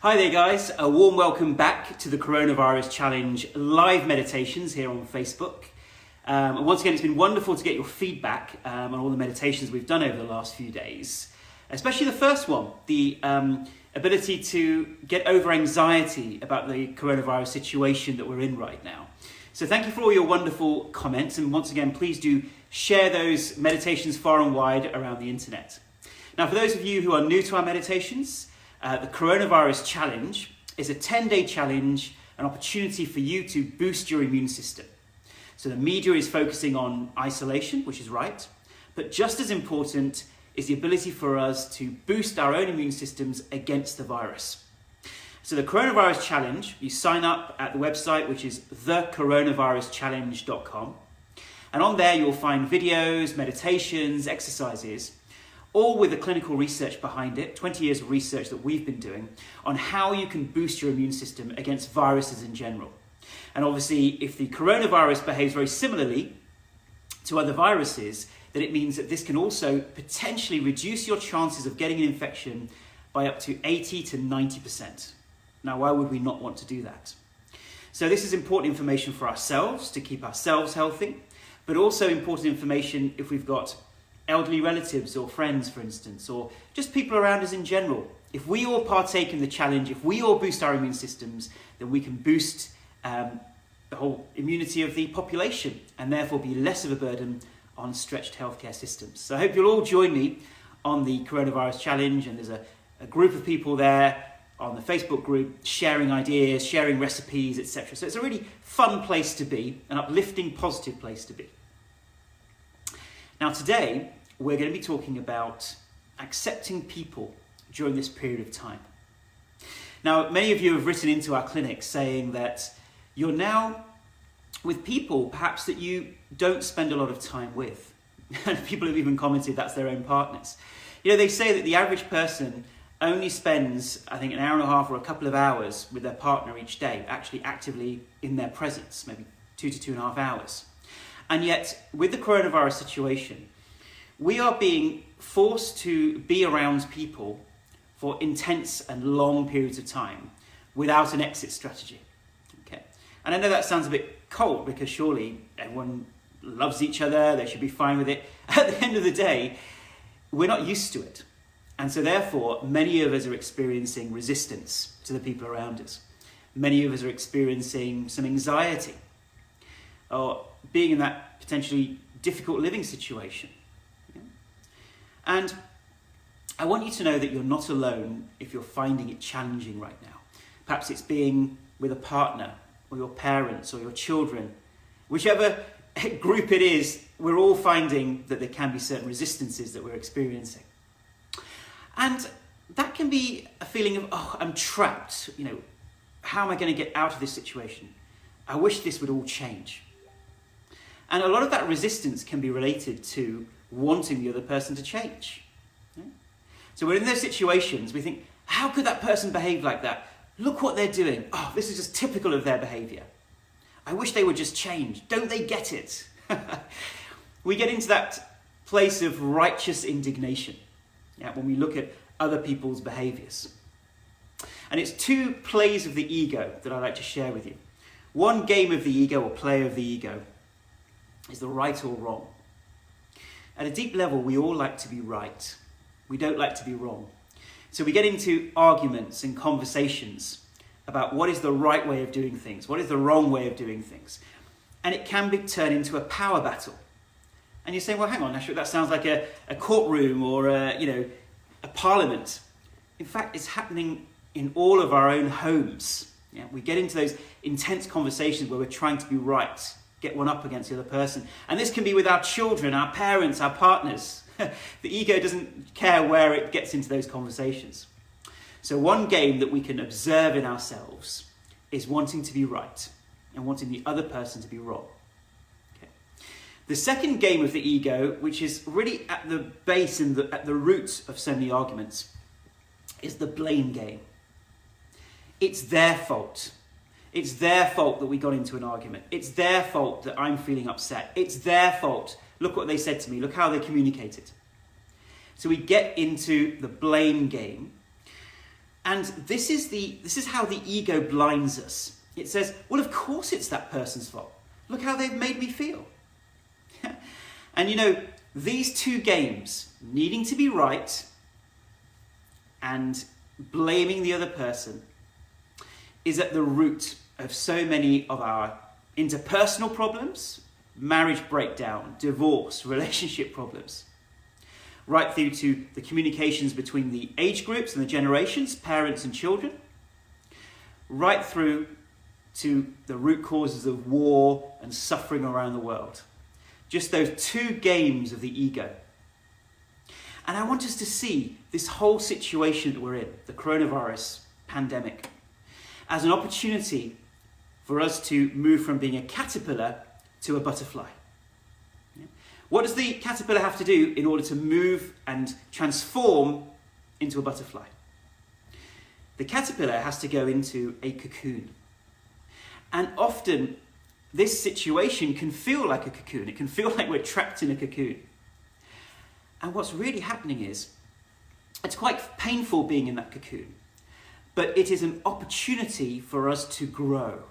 Hi there guys, a warm welcome back to the Coronavirus Challenge live meditations here on Facebook. And once again, it's been wonderful to get your feedback on all the meditations we've done over the last few days. Especially the first one, the ability to get over anxiety about the coronavirus situation that we're in right now. So thank you for all your wonderful comments, and once again, please do share those meditations far and wide around the internet. Now, for those of you who are new to our meditations, the Coronavirus Challenge is a 10-day challenge, an opportunity for you to boost your immune system. So the media is focusing on isolation, which is right, but just as important is the ability for us to boost our own immune systems against the virus. So the Coronavirus Challenge, you sign up at the website, which is thecoronaviruschallenge.com. And on there, you'll find videos, meditations, exercises, all with the clinical research behind it, 20 years of research that we've been doing on how you can boost your immune system against viruses in general. And obviously, if the coronavirus behaves very similarly to other viruses, then it means that this can also potentially reduce your chances of getting an infection by up to 80 to 90%. Now, why would we not want to do that? So this is important information for ourselves to keep ourselves healthy, but also important information if we've got elderly relatives or friends, for instance, or just people around us in general. If we all partake in the challenge, if we all boost our immune systems, then we can boost the whole immunity of the population and therefore be less of a burden on stretched healthcare systems. So I hope you'll all join me on the Coronavirus Challenge, and there's a group of people there on the Facebook group sharing ideas, sharing recipes, etc. So it's a really fun place to be, an uplifting, positive place to be. Now today, we're going to be talking about accepting people during this period of time. Now, many of you have written into our clinic saying that you're now with people perhaps that you don't spend a lot of time with. And people have even commented that's their own partners. You know, they say that the average person only spends, I think, an hour and a half or a couple of hours with their partner each day, actually actively in their presence, maybe 2 to 2.5 hours. And yet, with the coronavirus situation, we are being forced to be around people for intense and long periods of time without an exit strategy. Okay. And I know that sounds a bit cold because surely everyone loves each other, they should be fine with it. At the end of the day, we're not used to it. And so therefore, many of us are experiencing resistance to the people around us. Many of us are experiencing some anxiety or being in that potentially difficult living situation. And I want you to know that you're not alone if you're finding it challenging right now. Perhaps it's being with a partner or your parents or your children. Whichever group it is, we're all finding that there can be certain resistances that we're experiencing. And that can be a feeling of, oh, I'm trapped. You know, how am I going to get out of this situation? I wish this would all change. And a lot of that resistance can be related to wanting the other person to change. So we're in those situations, we think, how could that person behave like that? Look what they're doing. Oh, this is just typical of their behavior. I wish they would just change. Don't they get it? We get into that place of righteous indignation when we look at other people's behaviors. And it's 2 plays of the ego that I'd like to share with you. One game of the ego, or play of the ego, is the right or wrong. At a deep level, we all like to be right. We don't like to be wrong. So we get into arguments and conversations about what is the right way of doing things, what is the wrong way of doing things. And it can be turned into a power battle. And you say, well, hang on, Ashok, that sounds like a courtroom or a parliament. In fact, it's happening in all of our own homes. We get into those intense conversations where we're trying to be right, get one up against the other person. And this can be with our children, our parents, our partners. The ego doesn't care where it gets into those conversations. So one game that we can observe in ourselves is wanting to be right and wanting the other person to be wrong. Okay. The second game of the ego, which is really at the base and at the root of so many arguments, is the blame game. It's their fault. It's their fault that we got into an argument. It's their fault that I'm feeling upset. It's their fault. Look what they said to me. Look how they communicated. So we get into the blame game, And this is how the ego blinds us. It says, well, of course it's that person's fault. Look how they've made me feel. And you know, these two games, needing to be right and blaming the other person, is at the root of so many of our interpersonal problems, marriage breakdown, divorce, relationship problems, right through to the communications between the age groups and the generations, parents and children, right through to the root causes of war and suffering around the world. Just those two games of the ego. And I want us to see this whole situation that we're in, the coronavirus pandemic, as an opportunity for us to move from being a caterpillar to a butterfly. What does the caterpillar have to do in order to move and transform into a butterfly? The caterpillar has to go into a cocoon. And often this situation can feel like a cocoon. It can feel like we're trapped in a cocoon. And what's really happening is, it's quite painful being in that cocoon, but it is an opportunity for us to grow,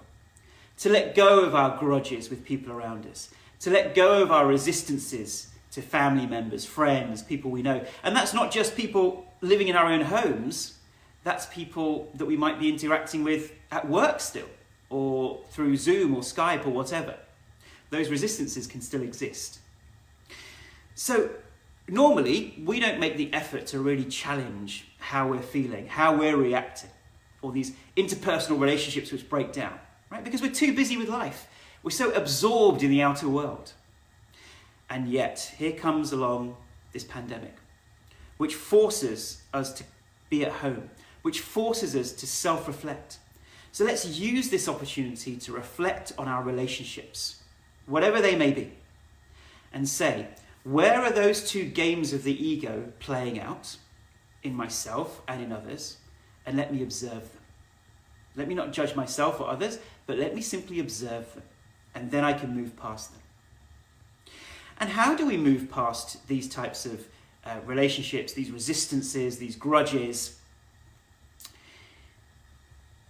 to let go of our grudges with people around us, to let go of our resistances to family members, friends, people we know. And that's not just people living in our own homes, that's people that we might be interacting with at work still, or through Zoom or Skype or whatever. Those resistances can still exist. So normally, we don't make the effort to really challenge how we're feeling, how we're reacting, or these interpersonal relationships which break down, right? Because we're too busy with life. We're so absorbed in the outer world. And yet, here comes along this pandemic, which forces us to be at home, which forces us to self-reflect. So let's use this opportunity to reflect on our relationships, whatever they may be, and say, where are those two games of the ego playing out in myself and in others? And let me observe them. Let me not judge myself or others, but let me simply observe them. And then I can move past them. And how do we move past these types of relationships, these resistances, these grudges?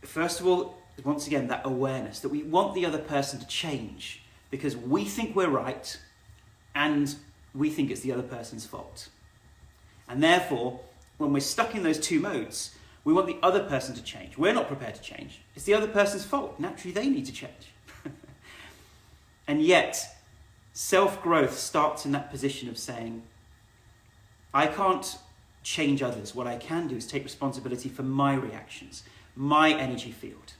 First of all, once again, that awareness that we want the other person to change because we think we're right and we think it's the other person's fault. And therefore, when we're stuck in those two modes, we want the other person to change. We're not prepared to change. It's the other person's fault. Naturally, they need to change. And yet, self-growth starts in that position of saying, I can't change others. What I can do is take responsibility for my reactions, my energy field.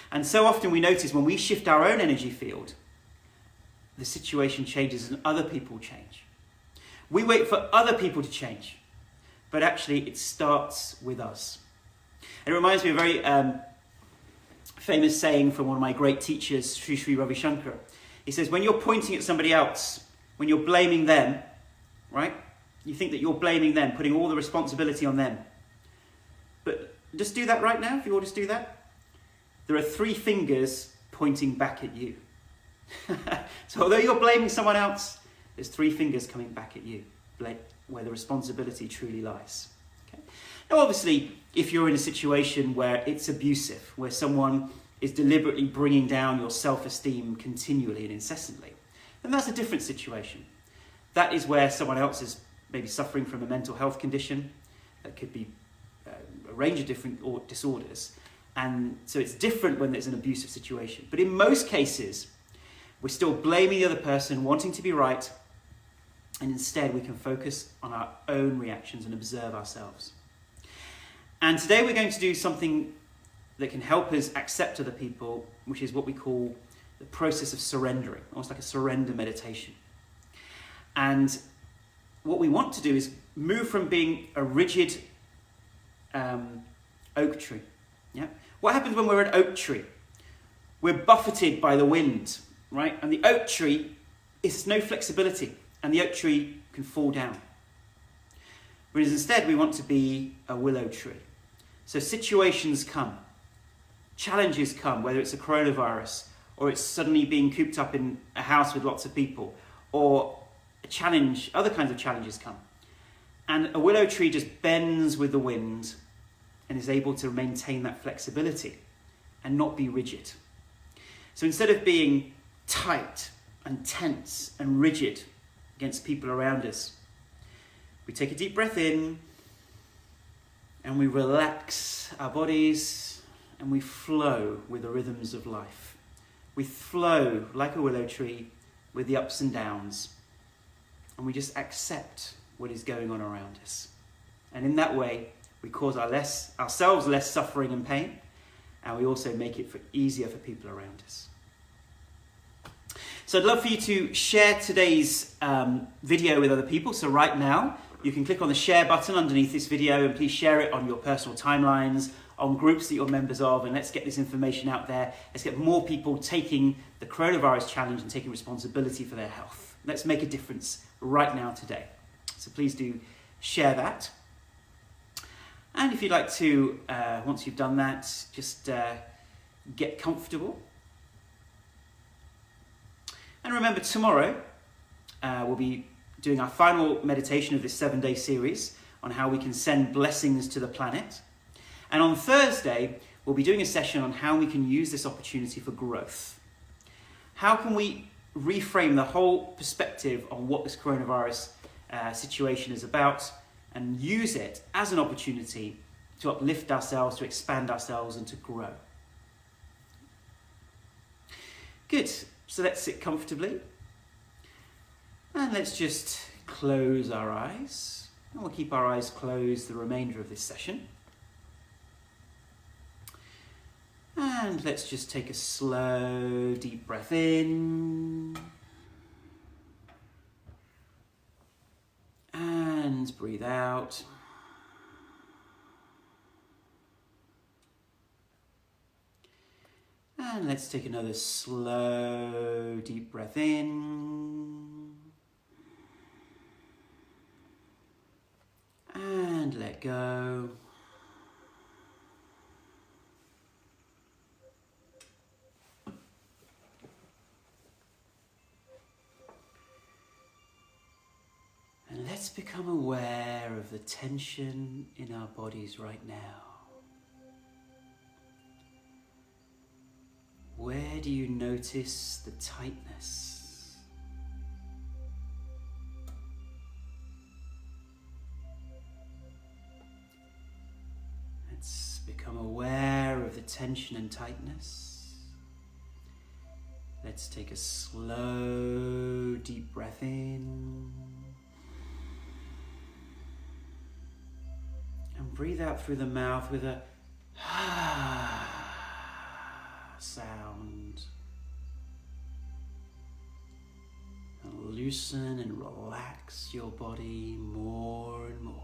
And so often we notice when we shift our own energy field, the situation changes and other people change. We wait for other people to change, but actually it starts with us. It reminds me of a very famous saying from one of my great teachers, Sri Ravi Shankar. He says, when you're pointing at somebody else, when you're blaming them, right? You think that you're blaming them, putting all the responsibility on them. But just do that right now, if you all just do that. There are 3 fingers pointing back at you. So although you're blaming someone else, there's 3 fingers coming back at you, where the responsibility truly lies. Okay? Now obviously, if you're in a situation where it's abusive, where someone is deliberately bringing down your self-esteem continually and incessantly, then that's a different situation. That is where someone else is maybe suffering from a mental health condition. That could be a range of different disorders. And so it's different when there's an abusive situation. But in most cases, we're still blaming the other person, wanting to be right, and instead we can focus on our own reactions and observe ourselves. And today we're going to do something that can help us accept other people, which is what we call the process of surrendering, almost like a surrender meditation. And what we want to do is move from being a rigid oak tree. Yeah? What happens when we're an oak tree? We're buffeted by the wind, right? And the oak tree is no flexibility, and the oak tree can fall down. Whereas instead we want to be a willow tree. So situations come, challenges come, whether it's a coronavirus, or it's suddenly being cooped up in a house with lots of people, or a challenge, other kinds of challenges come. And a willow tree just bends with the wind, and is able to maintain that flexibility and not be rigid. So instead of being tight and tense and rigid against people around us, we take a deep breath in and we relax our bodies and we flow with the rhythms of life. We flow like a willow tree with the ups and downs, and we just accept what is going on around us. And in that way, we cause ourselves less suffering and pain, and we also make it easier for people around us. So I'd love for you to share today's video with other people. So right now, you can click on the share button underneath this video and please share it on your personal timelines, on groups that you're members of, and let's get this information out there. Let's get more people taking the coronavirus challenge and taking responsibility for their health. Let's make a difference right now today. So please do share that. And if you'd like to, once you've done that, just get comfortable. And remember, tomorrow we'll be doing our final meditation of this 7-day series on how we can send blessings to the planet. And on Thursday, we'll be doing a session on how we can use this opportunity for growth. How can we reframe the whole perspective on what this coronavirus situation is about and use it as an opportunity to uplift ourselves, to expand ourselves, and to grow. Good. So let's sit comfortably. And let's just close our eyes. And we'll keep our eyes closed the remainder of this session. And let's just take a slow, deep breath in. And breathe out. And let's take another slow, deep breath in. And let go. And let's become aware of the tension in our bodies right now. Where do you notice the tightness? Let's become aware of the tension and tightness. Let's take a slow, deep breath in. And breathe out through the mouth with a sound. And loosen and relax your body more and more.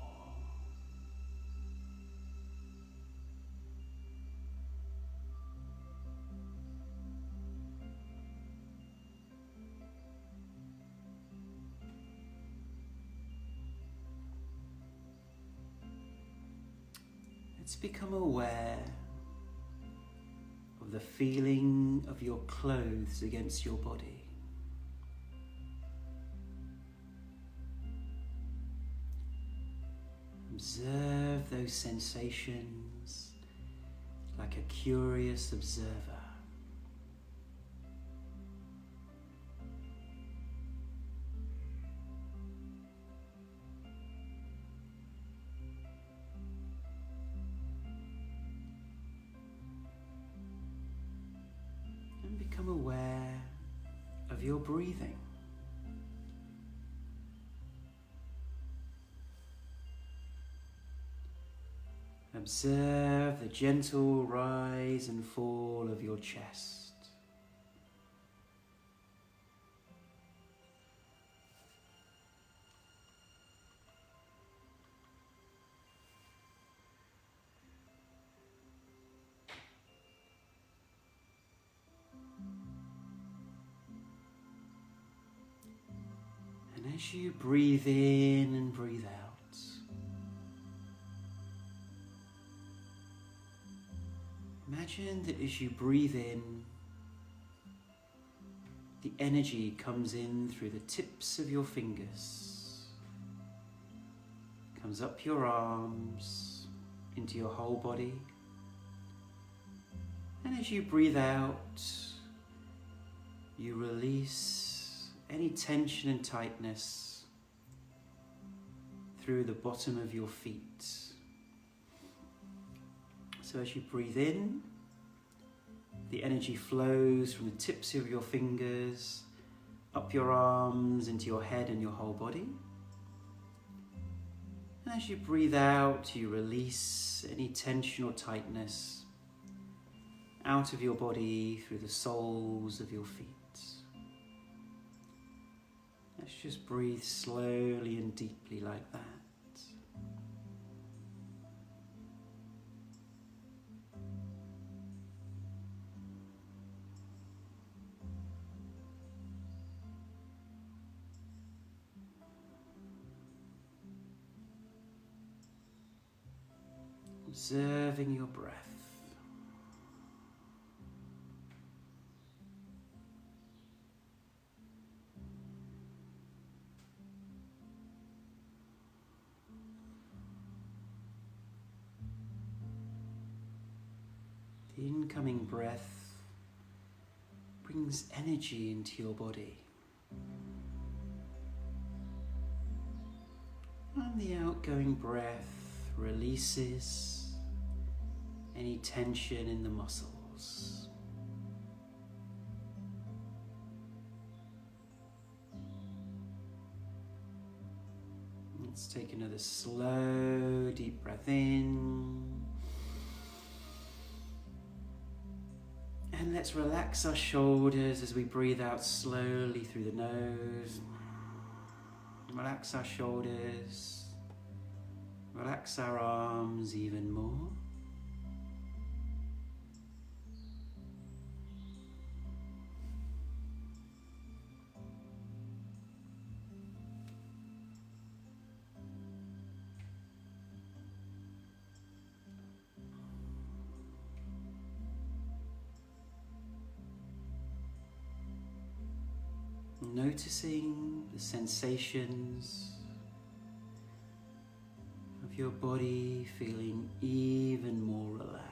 Let's become aware of the feeling of your clothes against your body. Observe those sensations like a curious observer. Become aware of your breathing. Observe the gentle rise and fall of your chest. And as you breathe in and breathe out, imagine that as you breathe in, the energy comes in through the tips of your fingers, comes up your arms, into your whole body. And as you breathe out, you release any tension and tightness through the bottom of your feet. So as you breathe in, the energy flows from the tips of your fingers, up your arms, into your head and your whole body. And as you breathe out, you release any tension or tightness out of your body through the soles of your feet. Let's just breathe slowly and deeply like that. Observing your breath. The incoming breath brings energy into your body. And the outgoing breath releases any tension in the muscles. Let's take another slow, deep breath in. And let's relax our shoulders as we breathe out slowly through the nose. Relax our shoulders. Relax our arms even more. Noticing the sensations of your body feeling even more relaxed.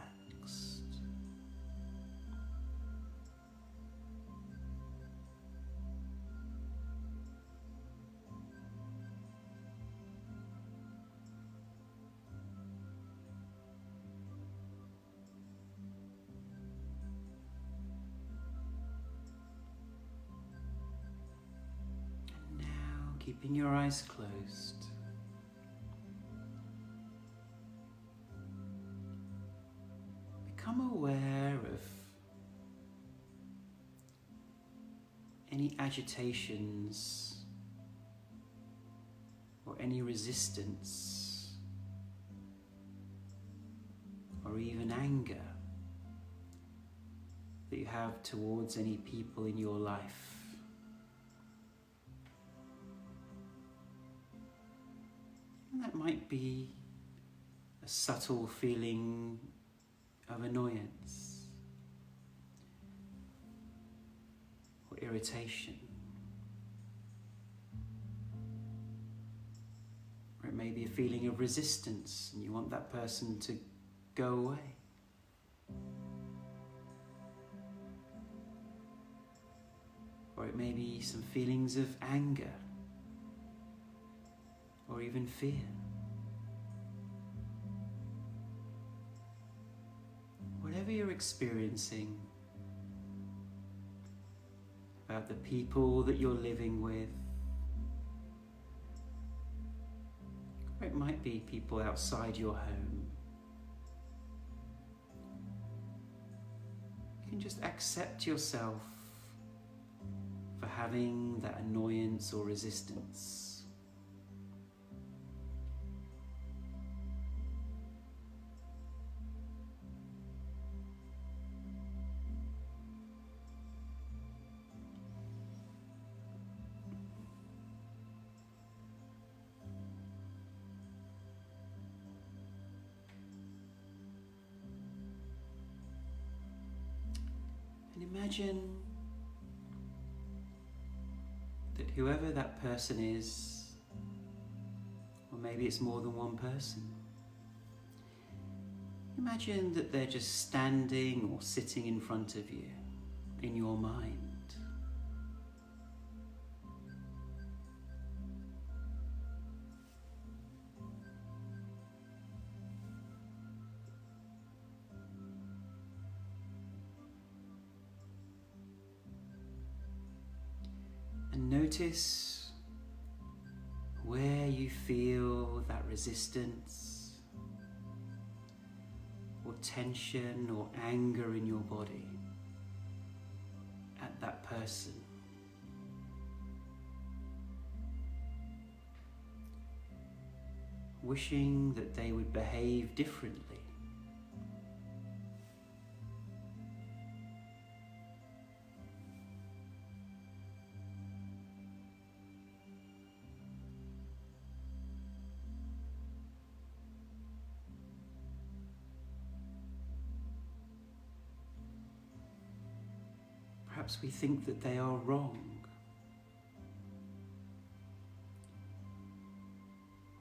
Keeping your eyes closed, become aware of any agitations or any resistance or even anger that you have towards any people in your life. And that might be a subtle feeling of annoyance or irritation. Or it may be a feeling of resistance and you want that person to go away. Or it may be some feelings of anger or even fear. Whatever you're experiencing about the people that you're living with, or it might be people outside your home, you can just accept yourself for having that annoyance or resistance. And imagine that whoever that person is, or maybe it's more than one person, Imagine that they're just standing or sitting in front of you in your mind. And notice where you feel that resistance or tension or anger in your body at that person. Wishing that they would behave differently. Perhaps we think that they are wrong.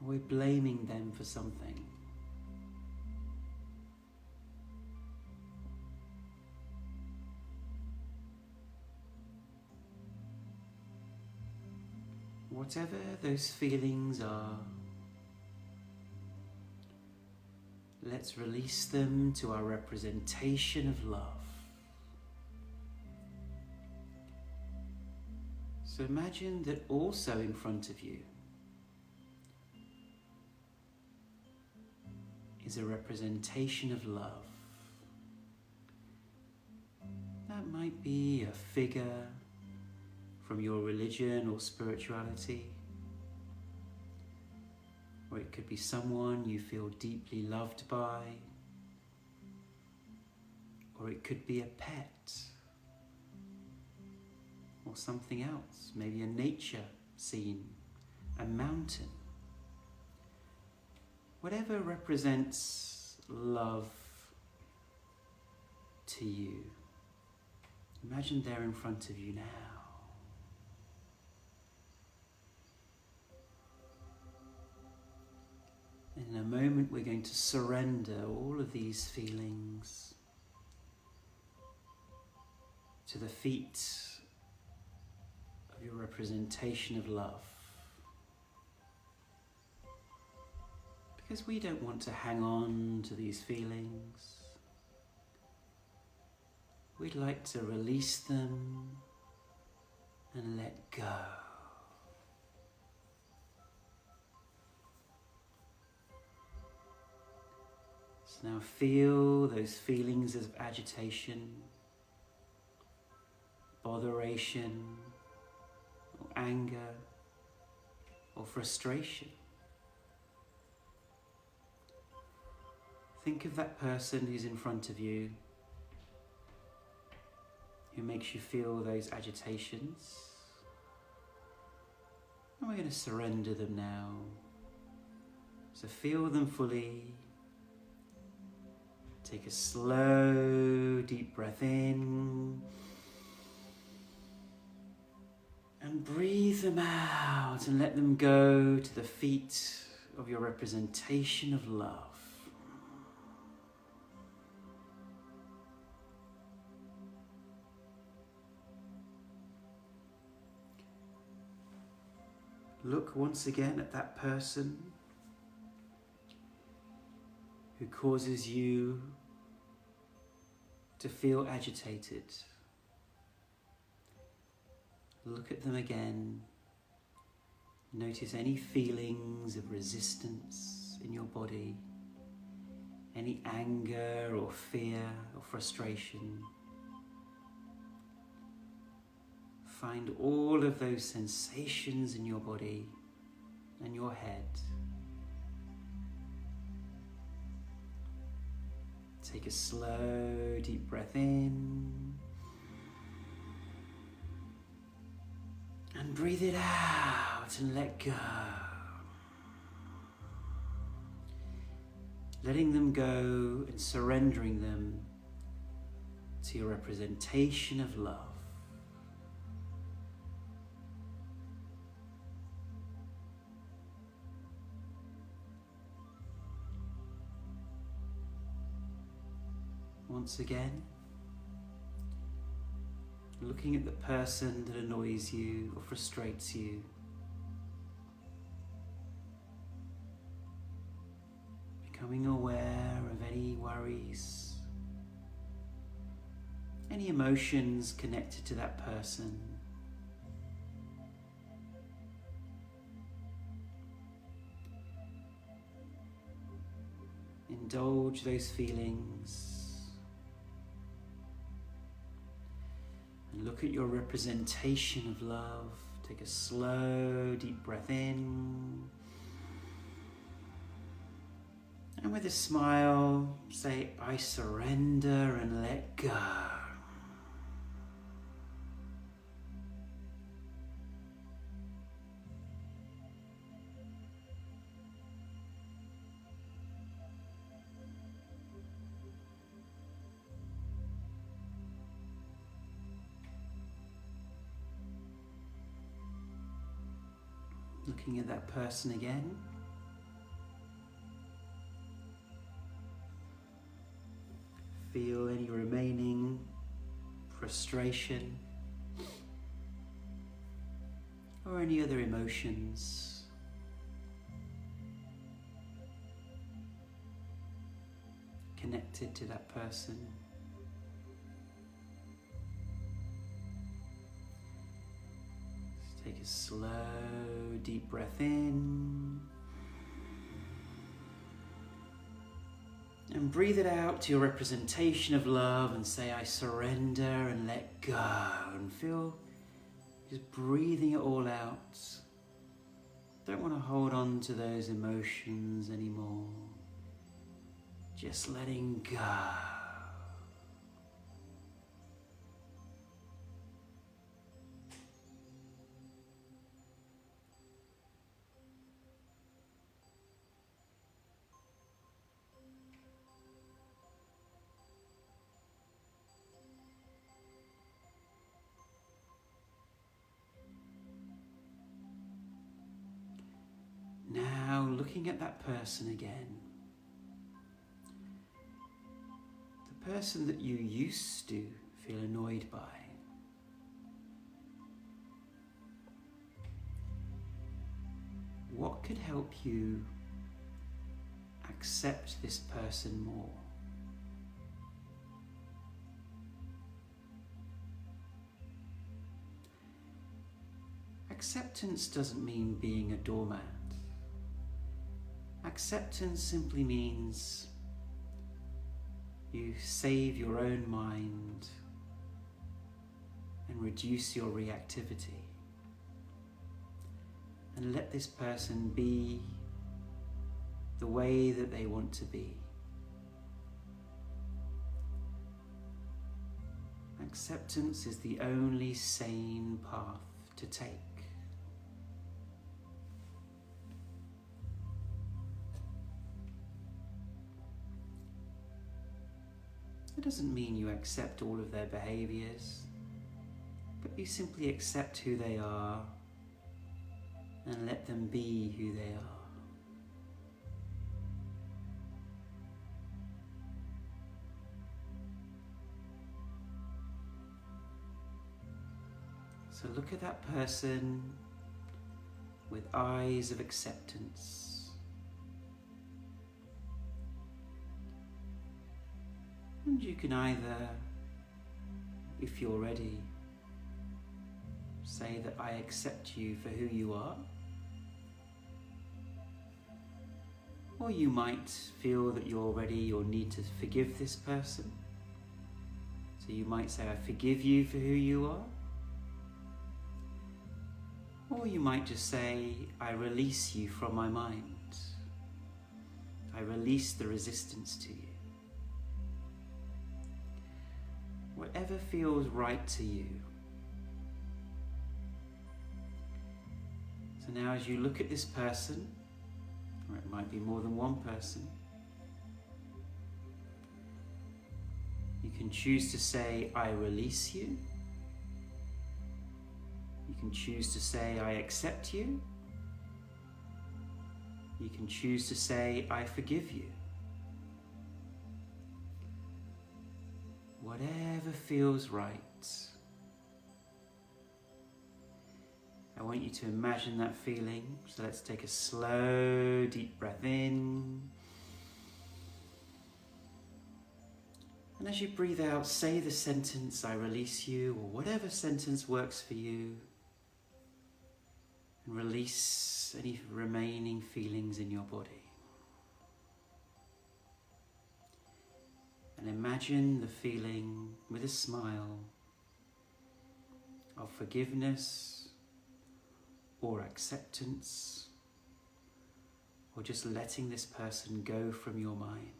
We're blaming them for something. Whatever those feelings are, let's release them to our representation of love. So imagine that also in front of you is a representation of love. That might be a figure from your religion or spirituality, or it could be someone you feel deeply loved by, or it could be a pet, or something else, maybe a nature scene, a mountain. Whatever represents love to you, imagine they're in front of you now. And in a moment we're going to surrender all of these feelings to the feet of your representation of love. Because we don't want to hang on to these feelings. We'd like to release them and let go. So now feel those feelings of agitation, botheration, or anger, or frustration. Think of that person who's in front of you, who makes you feel those agitations. And we're going to surrender them now. So feel them fully. Take a slow, deep breath in. And breathe them out and let them go to the feet of your representation of love. Look once again at that person who causes you to feel agitated. Look at them again. Notice any feelings of resistance in your body, any anger or fear or frustration. Find all of those sensations in your body and your head. Take a slow, deep breath in. And breathe it out and let go. Letting them go and surrendering them to your representation of love. Once again, looking at the person that annoys you or frustrates you. Becoming aware of any worries, any emotions connected to that person. Indulge those feelings and look at your representation of love. Take a slow, deep breath in. And with a smile, say, I surrender and let go. Looking at that person again. Feel any remaining frustration or any other emotions. Connected to that person. Just take a slow, deep breath in. And breathe it out to your representation of love and say, I surrender and let go. And feel just breathing it all out. Don't want to hold on to those emotions anymore. Just letting go. Now looking at that person again. The person that you used to feel annoyed by. What could help you accept this person more? Acceptance doesn't mean being a doormat. Acceptance simply means you save your own mind and reduce your reactivity and let this person be the way that they want to be. Acceptance is the only sane path to take. It doesn't mean you accept all of their behaviors, but you simply accept who they are and let them be who they are. So look at that person with eyes of acceptance. And you can either, if you're ready, say that I accept you for who you are. Or you might feel that you're ready or need to forgive this person. So you might say, I forgive you for who you are. Or you might just say, I release you from my mind. I release the resistance to you. Whatever feels right to you. So now as you look at this person, or it might be more than one person, you can choose to say, I release you. You can choose to say, I accept you. You can choose to say, I forgive you. whatever feels right. I want you to imagine that feeling. So let's take a slow, deep breath in. And as you breathe out, say the sentence, "I release you," or whatever sentence works for you. And release any remaining feelings in your body. And imagine the feeling with a smile of forgiveness or acceptance, or just letting this person go from your mind.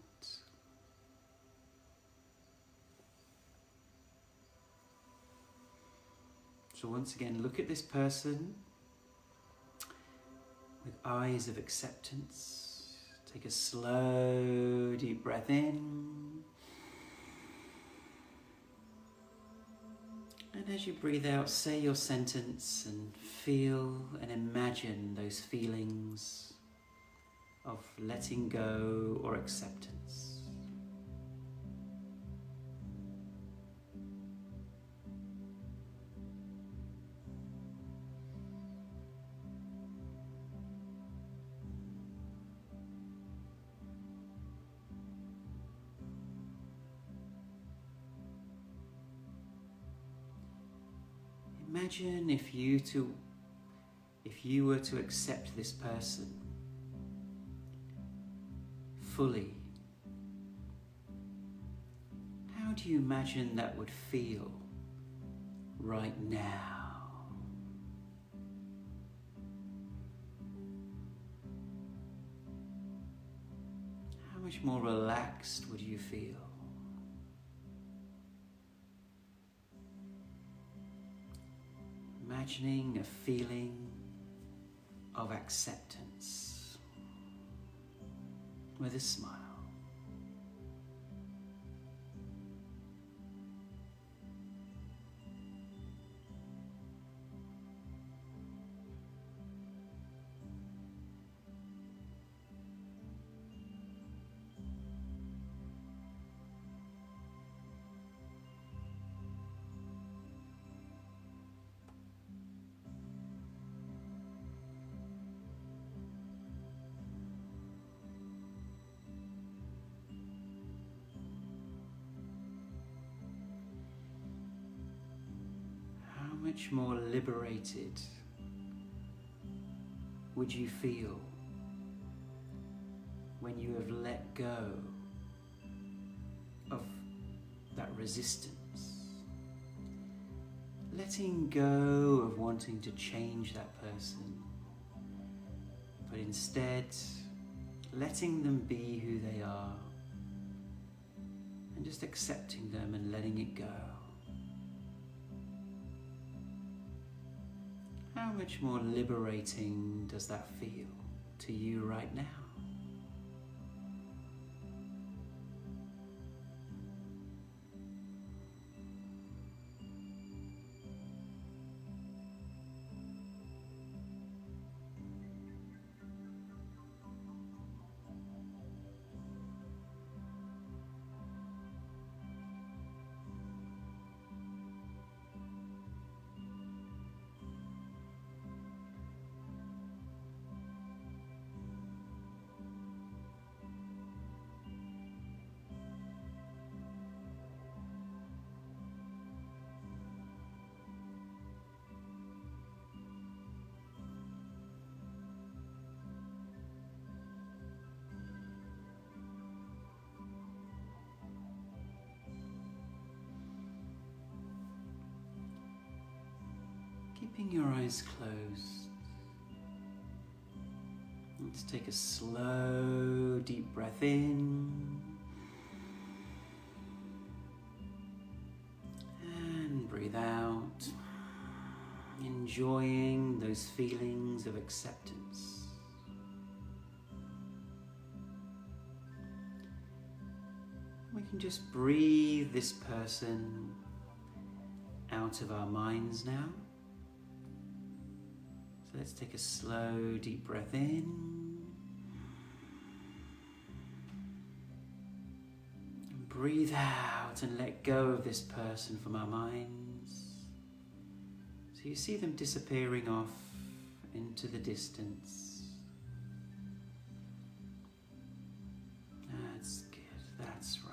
So once again, look at this person with eyes of acceptance. Take a slow, deep breath in. And as you breathe out, say your sentence and feel and imagine those feelings of letting go or acceptance. Imagine if you were to accept this person fully. How do you imagine that would feel right now? How much more relaxed would you feel? Imagining a feeling of acceptance with a smile. How much more liberated would you feel when you have let go of that resistance? Letting go of wanting to change that person, but instead letting them be who they are and just accepting them and letting it go. How much more liberating does that feel to you right now? Keeping your eyes closed, let's take a slow, deep breath in and breathe out, enjoying those feelings of acceptance. We can just breathe this person out of our minds now. So let's take a slow, deep breath in and breathe out and let go of this person from our minds. So you see them disappearing off into the distance. That's good, that's right.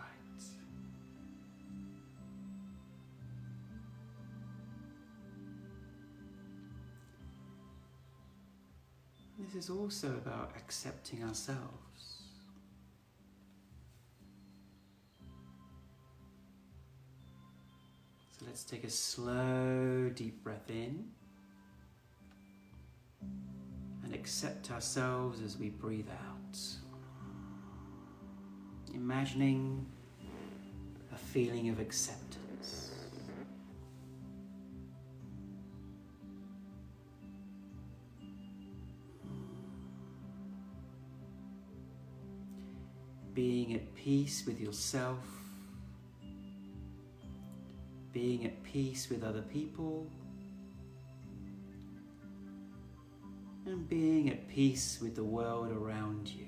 This is also about accepting ourselves. So let's take a slow, deep breath in and accept ourselves as we breathe out. Imagining a feeling of acceptance. Being at peace with yourself, being at peace with other people, and being at peace with the world around you.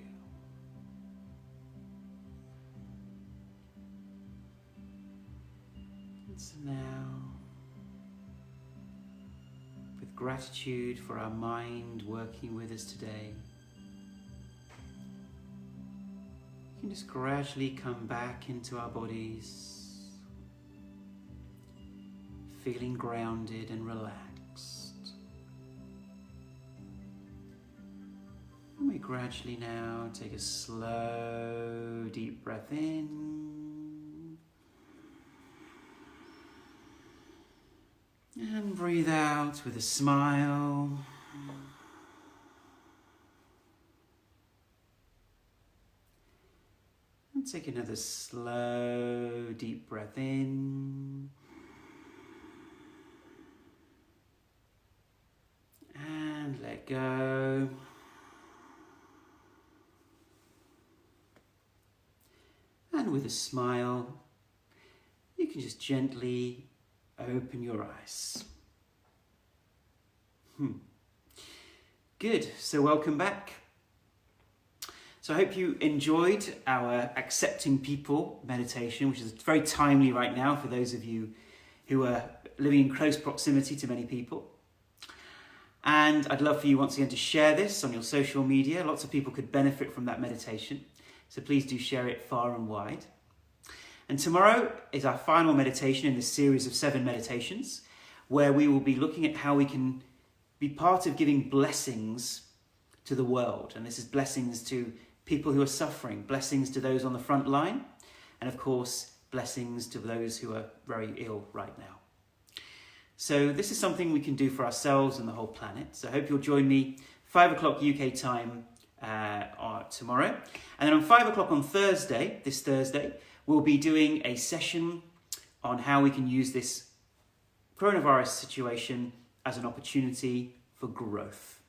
And so now, with gratitude for our mind working with us today, we can just gradually come back into our bodies, feeling grounded and relaxed. And we gradually now take a slow, deep breath in and breathe out with a smile. Take another slow, deep breath in. And let go. And with a smile, you can just gently open your eyes. Good, so welcome back. So I hope you enjoyed our Accepting People meditation, which is very timely right now for those of you who are living in close proximity to many people. And I'd love for you once again to share this on your social media. Lots of people could benefit from that meditation. So please do share it far and wide. And tomorrow is our final meditation in this series of 7 meditations, where we will be looking at how we can be part of giving blessings to the world. And this is blessings to people who are suffering, blessings to those on the front line, and of course, blessings to those who are very ill right now. So this is something we can do for ourselves and the whole planet. So I hope you'll join me 5 o'clock UK time tomorrow. And then on 5 o'clock on Thursday, this Thursday, we'll be doing a session on how we can use this coronavirus situation as an opportunity for growth,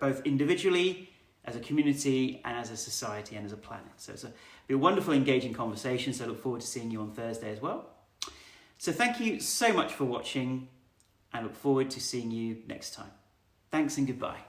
both individually, as a community, and as a society, and as a planet. So it'll be a wonderful, engaging conversation. So I look forward to seeing you on Thursday as well. So thank you so much for watching. I look forward to seeing you next time. Thanks and goodbye.